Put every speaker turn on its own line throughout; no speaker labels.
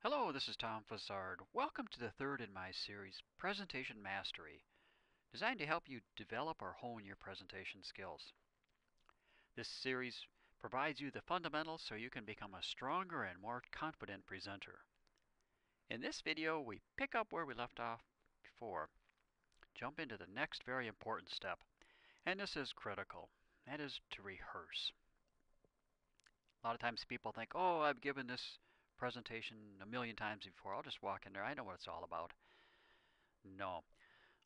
Hello, this is Tom Fassard. Welcome to the third in my series, Presentation Mastery, designed to help you develop or hone your presentation skills. This series provides you the fundamentals so you can become a stronger and more confident presenter. In this video, we pick up where we left off before, jump into the next very important step, and this is critical. That is to rehearse. A lot of times people think, oh, I've given this presentation a million times before. I'll just walk in there. I know what it's all about. No.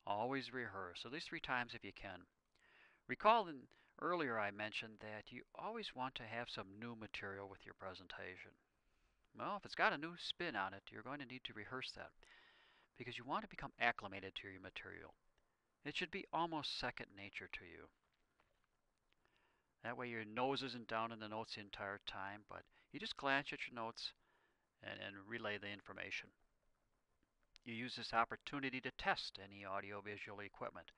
Always rehearse, at least 3 times if you can. Recall earlier I mentioned that you always want to have some new material with your presentation. Well, if it's got a new spin on it, you're going to need to rehearse that because you want to become acclimated to your material. It should be almost second nature to you. That way your nose isn't down in the notes the entire time, but you just glance at your notes and relay the information. You use this opportunity to test any audiovisual equipment.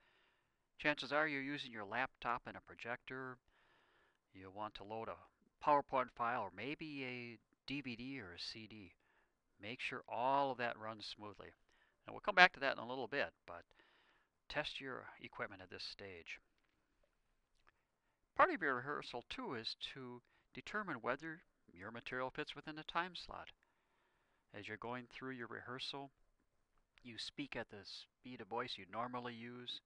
Chances are you're using your laptop and a projector. You'll want to load a PowerPoint file or maybe a DVD or a CD. Make sure all of that runs smoothly. And we'll come back to that in a little bit, but test your equipment at this stage. Part of your rehearsal too is to determine whether your material fits within a time slot. As you're going through your rehearsal, you speak at the speed of voice you normally use.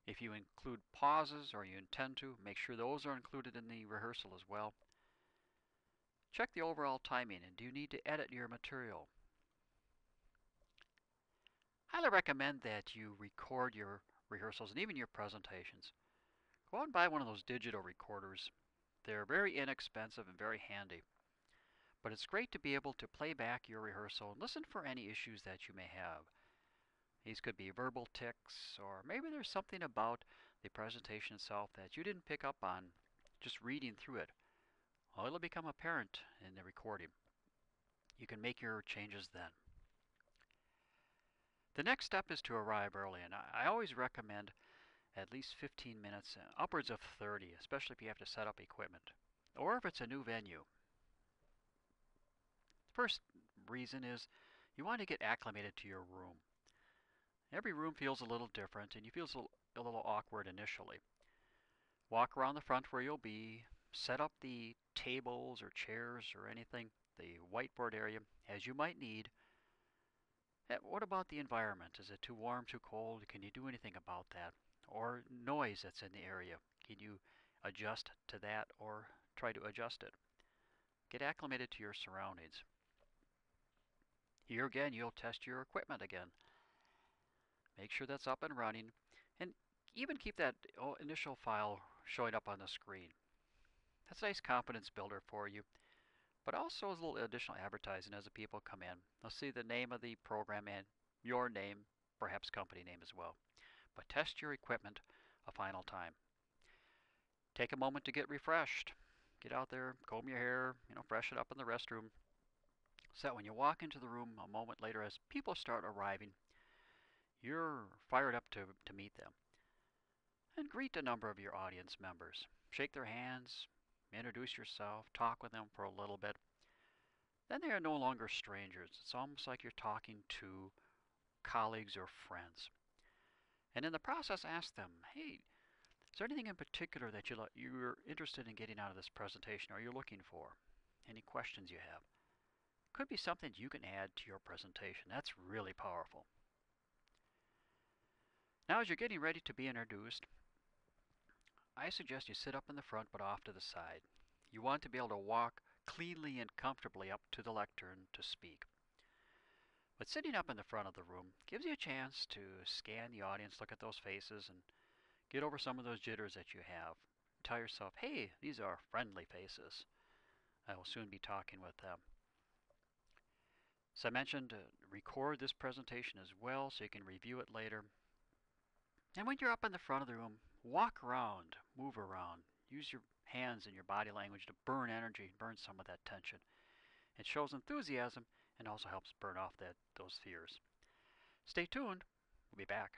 If you include pauses or you intend to, make sure those are included in the rehearsal as well. Check the overall timing, and do you need to edit your material? Highly recommend that you record your rehearsals and even your presentations. Go out and buy one of those digital recorders. They're very inexpensive and very handy. But it's great to be able to play back your rehearsal and listen for any issues that you may have. These could be verbal tics, or maybe there's something about the presentation itself that you didn't pick up on just reading through it. Well, it'll become apparent in the recording. You can make your changes then. The next step is to arrive early, and I always recommend at least 15 minutes, upwards of 30, especially if you have to set up equipment, or if it's a new venue. The first reason is you want to get acclimated to your room. Every room feels a little different, and you feel a little awkward initially. Walk around the front where you'll be, set up the tables or chairs or anything, the whiteboard area, as you might need. What about the environment? Is it too warm, too cold? Can you do anything about that? Or noise that's in the area? Can you adjust to that or try to adjust it? Get acclimated to your surroundings. Here again, you'll test your equipment again. Make sure that's up and running, and even keep that initial file showing up on the screen. That's a nice confidence builder for you, but also as a little additional advertising as the people come in. They'll see the name of the program and your name, perhaps company name as well. But test your equipment a final time. Take a moment to get refreshed. Get out there, comb your hair, freshen up in the restroom, so that when you walk into the room a moment later as people start arriving, you're fired up to meet them. And greet a number of your audience members. Shake their hands, introduce yourself, talk with them for a little bit. Then they are no longer strangers. It's almost like you're talking to colleagues or friends. And in the process, ask them, hey, is there anything in particular that you're interested in getting out of this presentation or you're looking for? Any questions you have? Could be something you can add to your presentation. That's really powerful. Now, as you're getting ready to be introduced, I suggest you sit up in the front but off to the side. You want to be able to walk cleanly and comfortably up to the lectern to speak. But sitting up in the front of the room gives you a chance to scan the audience, look at those faces, and get over some of those jitters that you have. Tell yourself, hey, these are friendly faces. I will soon be talking with them. As I mentioned, record this presentation as well so you can review it later. And when you're up in the front of the room, walk around, move around. Use your hands and your body language to burn energy, burn some of that tension. It shows enthusiasm and also helps burn off those fears. Stay tuned. We'll be back.